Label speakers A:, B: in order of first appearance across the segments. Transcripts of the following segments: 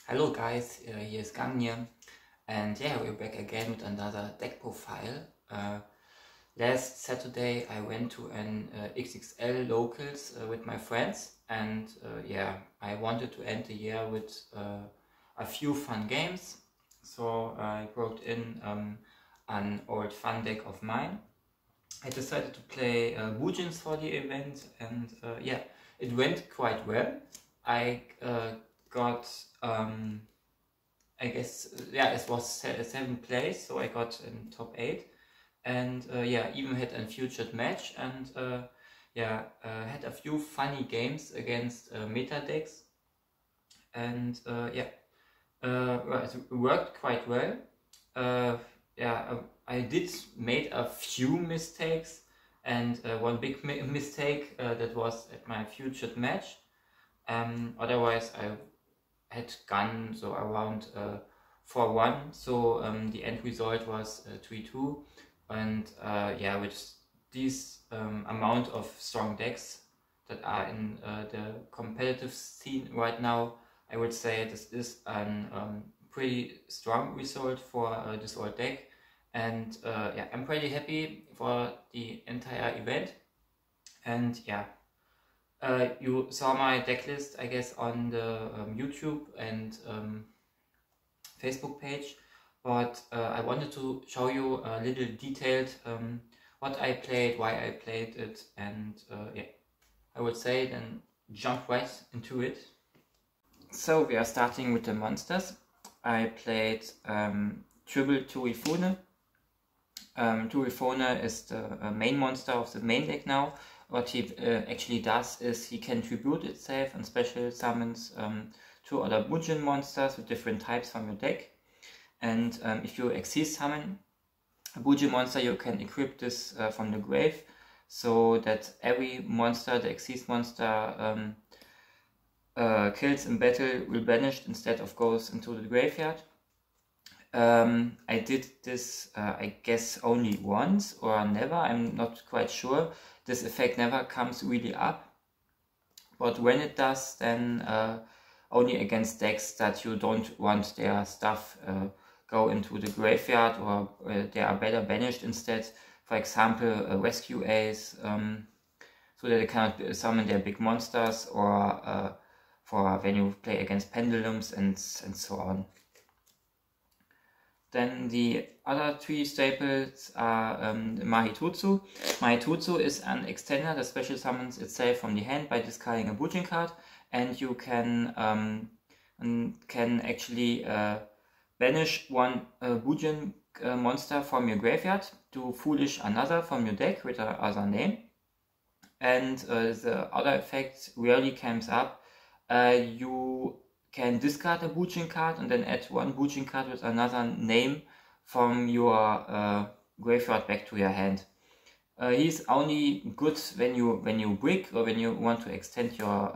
A: Hello guys, here is Gangnir, and yeah, we're back again with another deck profile. Last Saturday I went to an XXL locals with my friends, and yeah, I wanted to end the year with a few fun games, so I brought in an old fun deck of mine. I decided to play Bujins for the event, and yeah, it went quite well. I got I guess yeah, it was 7th place, so I got in top 8, and yeah, even had a featured match, and yeah, had a few funny games against meta decks, and yeah, well, it worked quite well. Yeah, I did made a few mistakes, and one big mistake that was at my featured match. Otherwise, I had gone so around 4-1, so the end result was 3-2, and yeah, with these amount of strong decks that are in the competitive scene right now, I would say this is a pretty strong result for this old deck, and yeah, I'm pretty happy for the entire event. And yeah, you saw my deck list, I guess, on the YouTube and Facebook page, but I wanted to show you a little detailed what I played, why I played it, and yeah, I would say then jump right into it. So we are starting with the monsters. I played Triple Turifune. Turifune is the main monster of the main deck now. What he actually does is he can tribute itself and special summons 2 other Bujin monsters with different types from your deck. And if you exceed summon a Bujin monster, you can equip this from the grave, so that every monster, the exceed monster, kills in battle will banish instead of goes into the graveyard. I did this I guess only once or never, I'm not quite sure. This effect never comes really up, but when it does, then only against decks that you don't want their stuff go into the graveyard, or they are better banished instead. For example, Rescue Ace, so that they cannot summon their big monsters, or for when you play against pendulums and so on. Then the other 3 staples are Mahitutsu. Mahitutsu is an extender that special summons itself from the hand by discarding a Bujin card, and you can actually banish one Bujin monster from your graveyard to foolish another from your deck with another name. And the other effect rarely comes up. You can discard a Bujin card and then add one Bujin card with another name from your graveyard back to your hand. He's only good when you brick, or when you want to extend your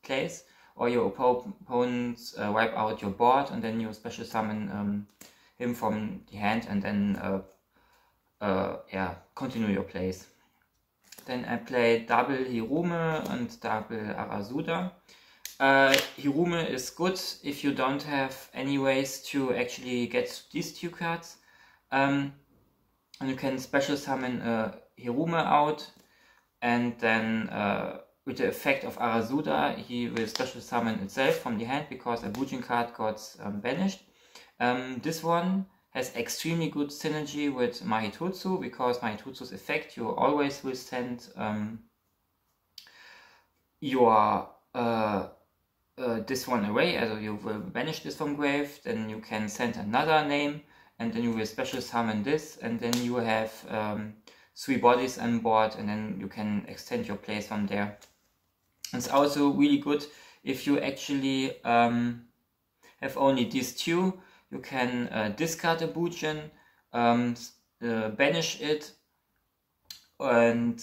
A: plays, or your opponents wipe out your board, and then you special summon him from the hand, and then yeah, continue your plays. Then I played double Hirume and double Arasuda. Hirume is good if you don't have any ways to actually get these 2 cards. And you can special summon Hirume out, and then with the effect of Arasuda, he will special summon itself from the hand because a Bujin card got banished. This one has extremely good synergy with Mahitutsu, because Mahitutsu's effect, you always will send your this one away, as you will banish this from grave, then you can send another name, and then you will special summon this, and then you have 3 bodies on board, and then you can extend your plays from there. It's also really good if you actually have only these 2. You can discard a Bujin, banish it, and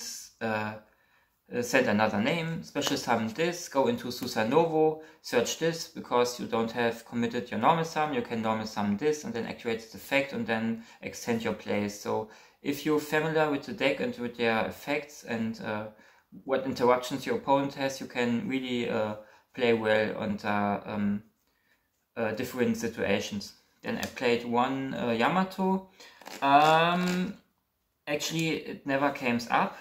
A: send another name, special summon this, go into Susanovo, search this, because you don't have committed your normal summon, you can normal summon this, and then activate this effect, and then extend your plays. So if you're familiar with the deck and with their effects, and what interruptions your opponent has, you can really play well, and different situations. Then I played one Yamato. Actually, it never came up.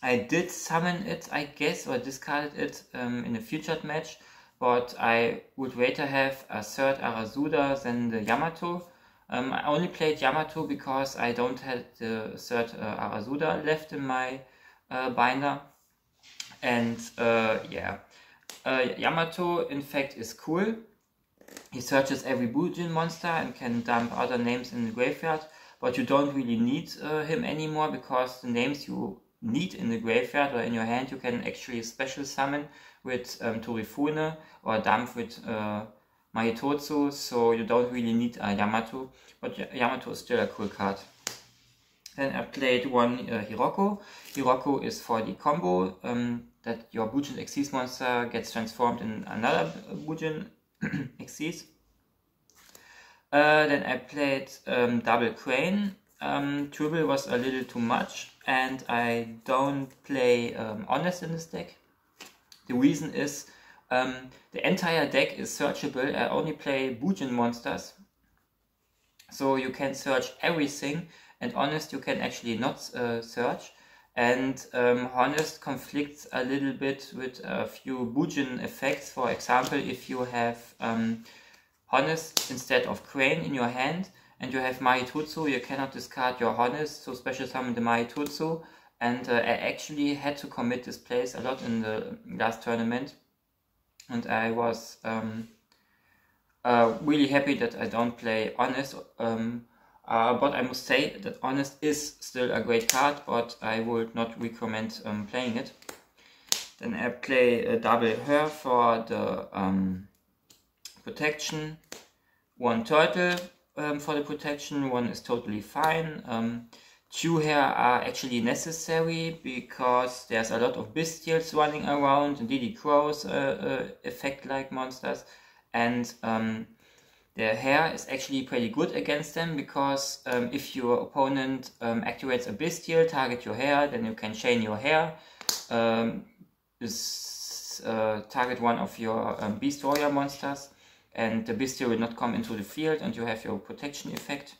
A: I did summon it, I guess, or discarded it in a featured match, but I would rather have a third Arasuda than the Yamato. I only played Yamato because I don't have the third Arasuda left in my binder. And yeah, Yamato in fact is cool. He searches every Bujin monster and can dump other names in the graveyard, but you don't really need him anymore, because the names you need in the graveyard or in your hand you can actually special summon with Torifune or dump with Mahitotsu, so you don't really need a Yamato, but Yamato is still a cool card. Then I played one Hiroko. Hiroko is for the combo that your Bujin Xyz monster gets transformed in another Bujin Xyz. Then I played double crane. Triple was a little too much, and I don't play honest in this deck. The reason is the entire deck is searchable. I only play Bujin monsters, so you can search everything, and honest you can actually not search. And honest conflicts a little bit with a few Bujin effects. For example, if you have honest instead of crane in your hand, and you have Mahitotsu, you cannot discard your honest, so special summon the Mahitotsu. And I actually had to commit this place a lot in the last tournament, and I was really happy that I don't play honest. But I must say that honest is still a great card, but I would not recommend playing it. Then I play a double her for the protection, one turtle for the protection, one is totally fine. Two hair are actually necessary because there's a lot of bestials running around and DD crows effect like monsters, and their hair is actually pretty good against them, because if your opponent activates a bestial, target your hair, then you can chain your hair. Target one of your beast warrior monsters, and the bestial will not come into the field, and you have your protection effect.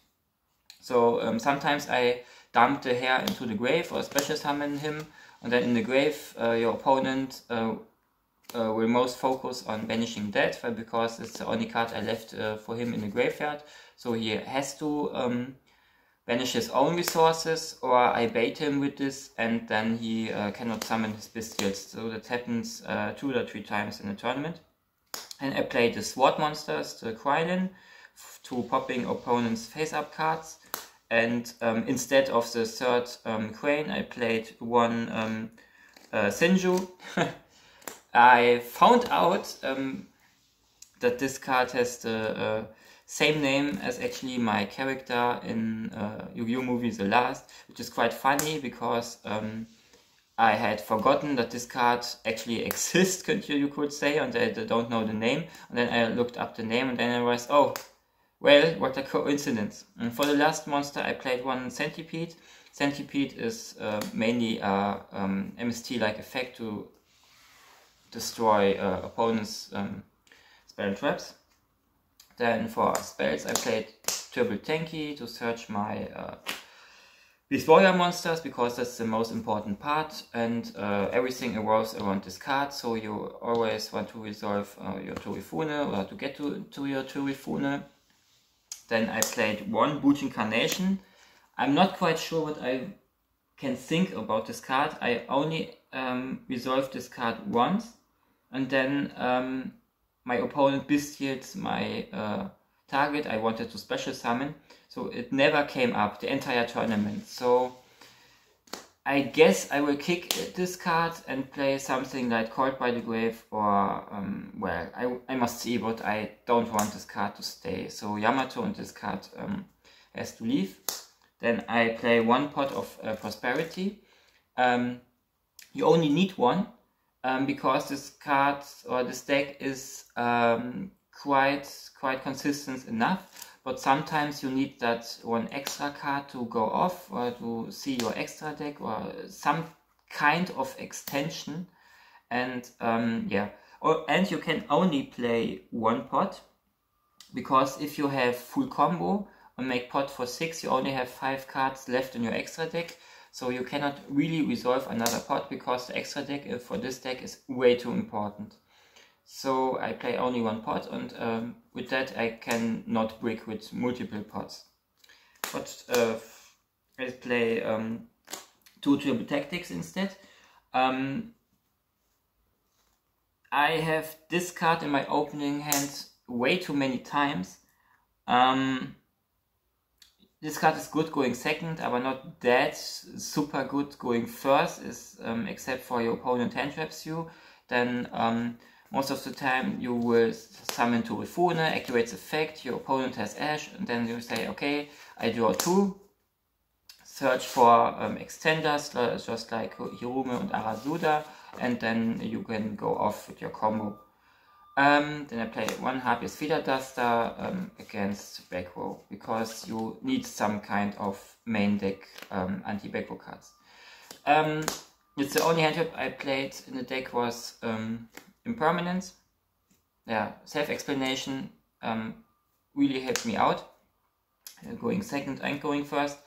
A: So sometimes I dump the hair into the grave or special summon him, and then in the grave your opponent will most focus on banishing that, because it's the only card I left for him in the graveyard. So he has to banish his own resources, or I bait him with this, and then he cannot summon his bestials. So that happens 2 or 3 times in the tournament. And I played the sword monsters, the Krylin, to popping opponents face-up cards. And instead of the third crane, I played one Senju. I found out that this card has the same name as actually my character in Yu-Gi-Oh! Movie The Last, which is quite funny, because I had forgotten that this card actually exists, you could say, and I don't know the name. And then I looked up the name, and then I realized, oh, well, what a coincidence. And for the last monster I played one Centipede. Centipede is mainly a MST-like effect to destroy opponents' spell and traps. Then for spells I played Triple Tenki to search my Beast Warrior monsters, because that's the most important part, and everything revolves around this card, so you always want to resolve your Torifune, or to get to your Torifune. Then I played one Bujin Carnation. I'm not quite sure what I can think about this card. I only resolved this card once, and then my opponent bestialed my target I wanted to special summon, so it never came up the entire tournament. So I guess I will kick this card and play something like Called by the Grave, or well, I must see, but I don't want this card to stay. So Yamato and this card has to leave. Then I play one pot of Prosperity. You only need one, because this card or this deck is quite consistent enough. But sometimes you need that one extra card to go off, or to see your extra deck, or some kind of extension. And yeah, and you can only play one pot. because if you have full combo and make pot for 6, you only have 5 cards left in your extra deck, so you cannot really resolve another pot because the extra deck for this deck is way too important. So I play only 1 pot, and with that I can not brick with multiple pots. But I play 2 triple tactics instead. I have this card in my opening hand way too many times. This card is good going second, but not that super good going first, except for your opponent hand traps you. Then most of the time you will summon to Rifune, activates effect, your opponent has Ash, and then you say, okay, I draw 2, search for extenders, just like Hirume and Arasuda, and then you can go off with your combo. Then I play 1 Harpies Feeder Duster against back row, because you need some kind of main deck anti-back row cards. It's the only hand trap I played in the deck was Impermanence. Yeah, self-explanation really helped me out, going second and going first.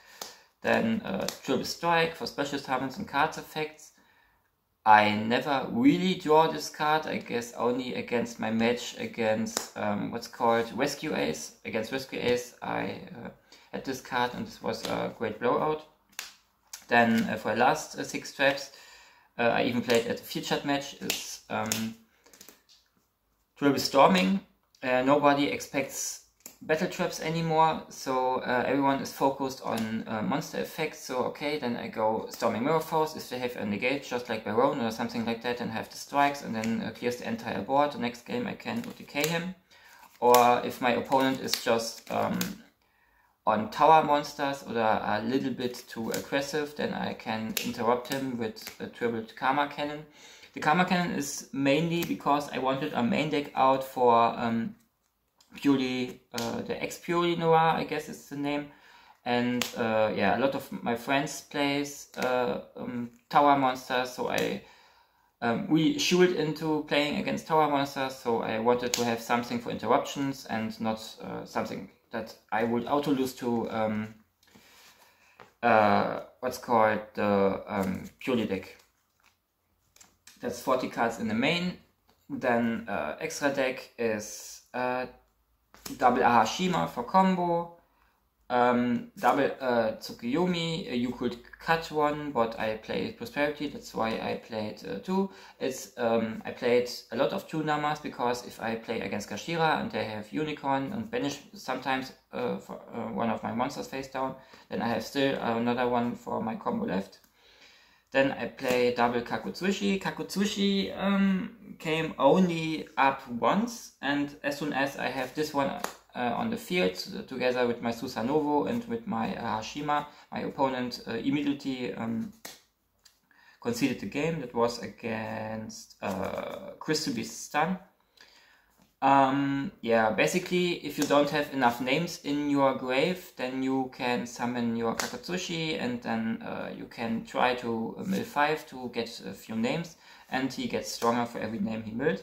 A: Then Triple Strike for special summons and cards effects. I never really draw this card, I guess only against my match against what's called Rescue Ace. Against Rescue Ace I had this card, and this was a great blowout. Then for the last 6 traps I even played at a featured match is Triple Storming. Nobody expects battle traps anymore, so everyone is focused on monster effects. So okay, then I go Storming Mirror Force if they have a negate, just like Baron or something like that, and have the strikes, and then clears the entire board. The next game I can OTK him. Or if my opponent is just on tower monsters or a little bit too aggressive, then I can interrupt him with a tripled Karma Cannon. The Karma Cannon is mainly because I wanted a main deck out for purely the X-Purely Noir, I guess is the name. And yeah, a lot of my friends plays tower monsters, so I we shield into playing against tower monsters, so I wanted to have something for interruptions and not something that I would auto lose to what's called the purely deck. That's 40 cards in the main. Then extra deck is double Ahashima for combo, double Tsukuyomi. You could cut one, but I played Prosperity, that's why I played 2. I played a lot of 2 numbers, because if I play against Kashira and they have Unicorn and banish sometimes for, one of my monsters face down, then I have still another one for my combo left. Then I play double Kakutsushi. Kakutsushi came only up once, and as soon as I have this one on the field, together with my Susanovo and with my Hashima, my opponent immediately conceded the game. That was against Crystal Beast Stun. Yeah, basically, if you don't have enough names in your grave, then you can summon your Kakutsushi, and then you can try to mill 5 to get a few names, and he gets stronger for every name he milled.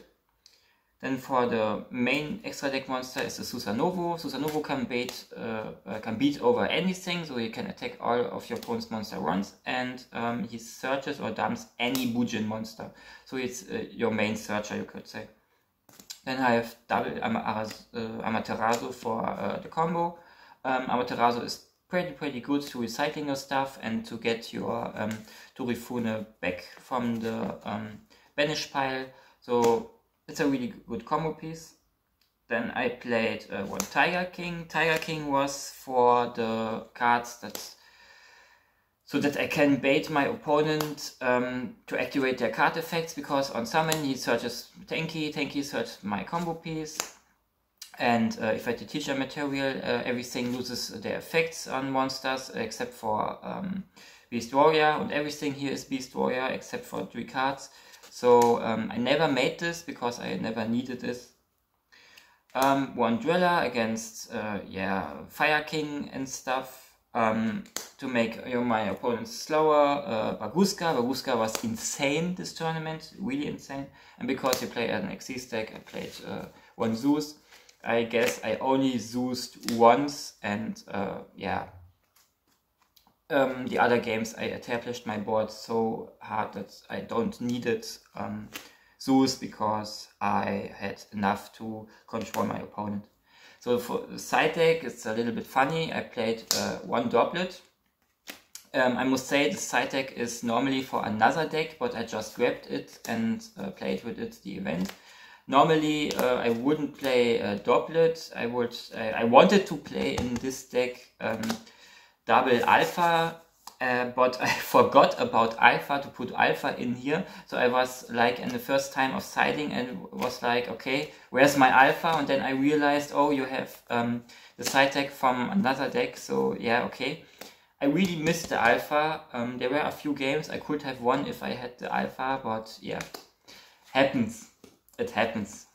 A: Then for the main extra deck monster is the Susanovo. Susanovo can beat over anything, so he can attack all of your opponent's monster once, and he searches or dumps any Bujin monster. So it's your main searcher, you could say. Then I have double Amaterasu for the combo. Amaterasu is pretty good to recycling your stuff and to get your Torifune back from the banish pile. So it's a really good combo piece. Then I played 1 Tiger King. Tiger King was for the cards so that I can bait my opponent to activate their card effects, because on summon he searches Tenki searches my combo piece, and if I teach a material, everything loses their effects on monsters except for Beast Warrior, and everything here is Beast Warrior except for 3 cards. So I never made this because I never needed this. 1 Dweller against yeah, Fire King and stuff. To make my opponents slower. Baguska was insane this tournament, really insane. And because you play an Xyz deck, I played 1 Zeus. I guess I only used once, and yeah. The other games I established my board so hard that I don't need it Zeus, because I had enough to control my opponent. So for the side deck, it's a little bit funny. I played one droplet. I must say the side deck is normally for another deck, but I just grabbed it and played with it the event. Normally I wouldn't play a droplet. I wanted to play in this deck double alpha, but I forgot about alpha, to put alpha in here. So I was like in the first time of siding and was like, okay, where's my alpha? And then I realized, oh, you have the side deck from another deck. So yeah, okay. I really missed the alpha. There were a few games I could have won if I had the alpha, but yeah, happens. It happens.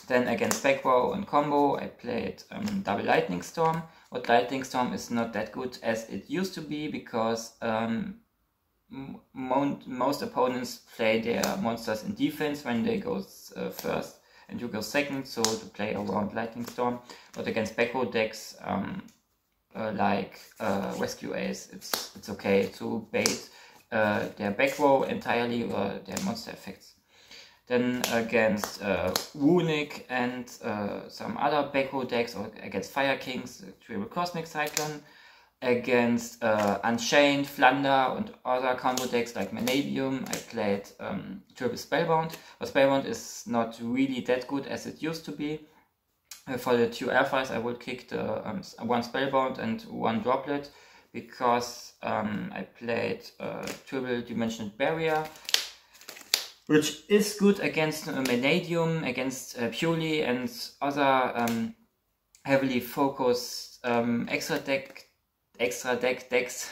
A: Then against back row and combo, I played double lightning storm. But lightning storm is not that good as it used to be, because most opponents play their monsters in defense when they go first and you go second, so to play around lightning storm. But against back row decks like rescue ace, it's okay to bait their back row entirely or their monster effects. Then against Runic and some other back row decks, or against Fire Kings, Triple Cosmic Cyclone, against Unchained, Flunder and other combo decks like Vanadium, I played Triple Spellbound, but Spellbound is not really that good as it used to be. For the 2 alphas I would kick the one Spellbound and one Droplet, because I played Triple Dimensional Barrier, which is good against Vanadium, against Purely and other heavily focused extra deck decks,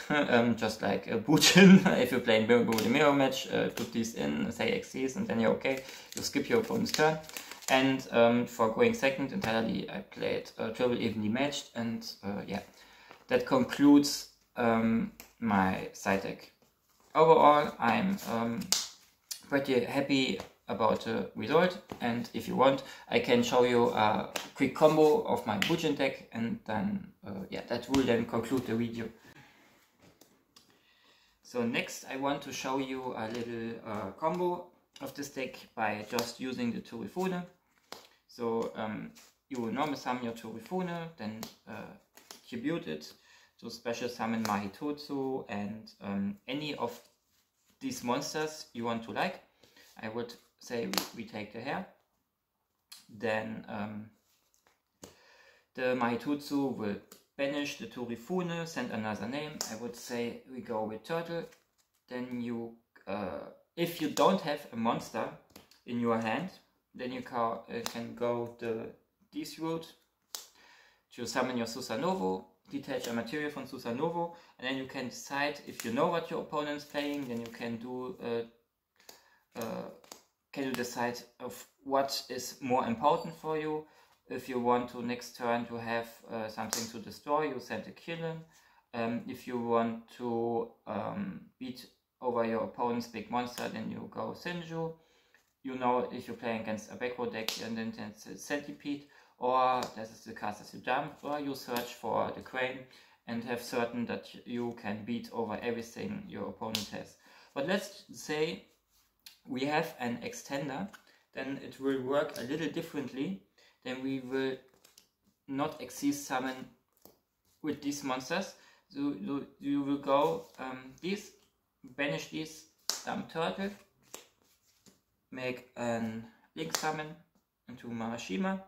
A: just like Bujin. If you're playing mirror match, put these in, say XCs, and then you're okay. You skip your opponent's turn. And for going second entirely, I played Triple Evenly Matched, and yeah, that concludes my side deck. Overall, I'm pretty happy about the result, and if you want, I can show you a quick combo of my Bujin deck, and then yeah, that will then conclude the video. So next I want to show you a little combo of this deck by just using the Turifune. So you will normal summon your Turifune, then tribute it to special summon Mahitotsu and any of these monsters you want to like. I would say we take the hare. Then the Mahitotsu will banish the Turifune, send another name. I would say we go with Turtle. Then you, if you don't have a monster in your hand, then you can go this route to summon your Susanovo, detach a material from Susanovo, and then you can decide, if you know what your opponent's playing, then you can decide of what is more important for you. If you want to next turn to have something to destroy, you send a Killen. If you want to beat over your opponent's big monster, then you go Sinju. You know, if you're playing against a back row deck, and then it's Centipede, or this is the cast as you jump, or you search for the Crane and have certain that you can beat over everything your opponent has. But let's say we have an extender, then it will work a little differently. Then we will not XC summon with these monsters. So you will go these, banish these Turtle, make an link summon into Mahashima.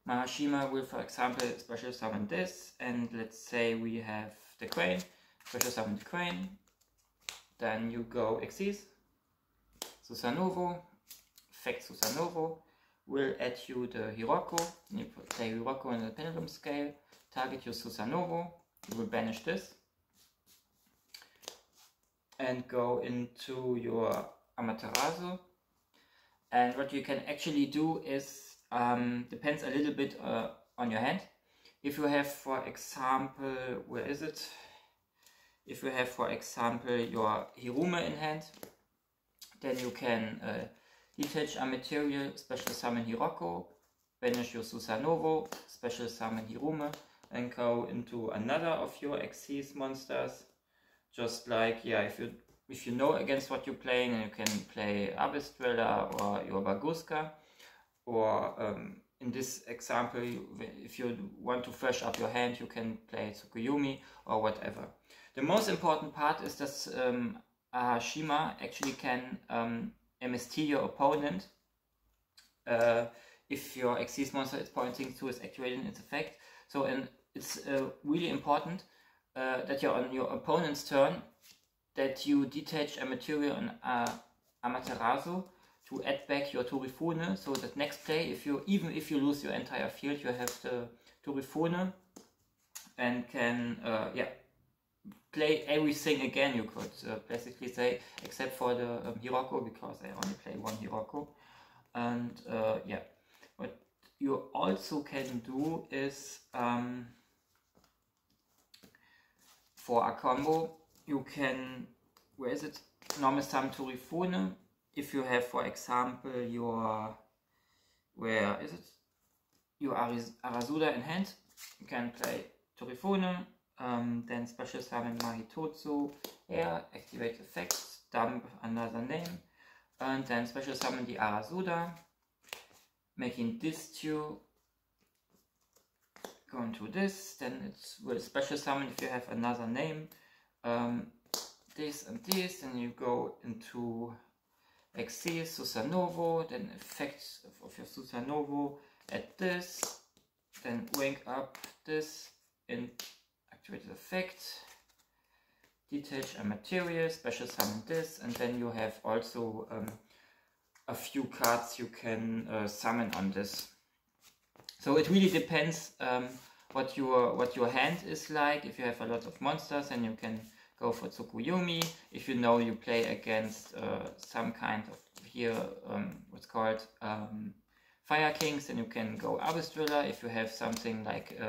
A: Mahashima will, for example, special summon this, and let's say we have the Crane, special summon the Crane. Then you go Xyz, Susanovo, effect Susanovo, will add you the Hiroko. You play Hiroko in the Pendulum Scale, target your Susanovo, you will banish this, and go into your Amaterasu. And what you can actually do is, depends a little bit on your hand. If you have, for example, where is it? If you have, for example, your Hirume in hand, then you can detach a material, special summon Hiroko, banish your Susanovo, special summon Hirume, and go into another of your Xyz monsters. Just like, yeah, if you know against what you're playing, and you can play Abyss Dweller or your Baguska, or in this example, if you want to fresh up your hand, you can play Tsukuyomi or whatever. The most important part is that Ahashima actually can MST your opponent if your Xyz monster is pointing to is activating its effect. So it's really important that you're on your opponent's turn, that you detach a material on Amaterasu to add back your Torifune, so that next play, even if you lose your entire field, you have the Torifune and can play everything again, you could basically say, except for the Hiroko, because I only play one Hiroko. And yeah, what you also can do is for a combo, you can, where is it? Normal summon Torifune. If you have, for example, your, where is it? Your Arasuda in hand, you can play Torifune, then special summon Mahitotsu, here, activate effects, dump another name, and then special summon the Arasuda, making this two go into this, then it will special summon if you have another name, this and this, and you go into Xyz, Susanovo, then effects of your Susanovo at this, then rank up this in activated effect, detach a material, special summon this, and then you have also a few cards you can summon on this. So it really depends what your hand is like. If you have a lot of monsters, then you can go for Tsukuyomi. If you know you play against some kind of here, what's called Fire Kings, then you can go Abyss Dweller. If you have something like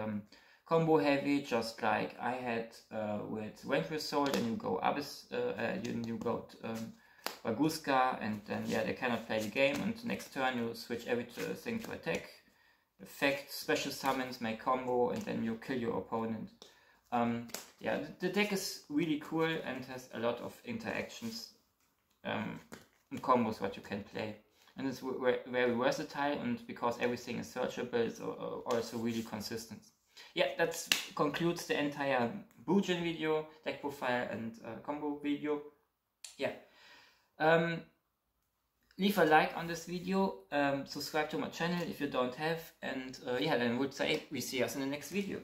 A: combo heavy, just like I had with Vanquish Soul, then you go Abyss, you go Baguska, and then yeah, they cannot play the game, and next turn you switch everything to attack. Effect, special summons, make combo, and then you kill your opponent. Yeah, the deck is really cool and has a lot of interactions and combos what you can play. And it's very versatile, and because everything is searchable, it's also really consistent. Yeah, that concludes the entire Bujin video, deck profile and combo video. Yeah. Leave a like on this video, subscribe to my channel if you don't have, and yeah, then I would say we see us in the next video.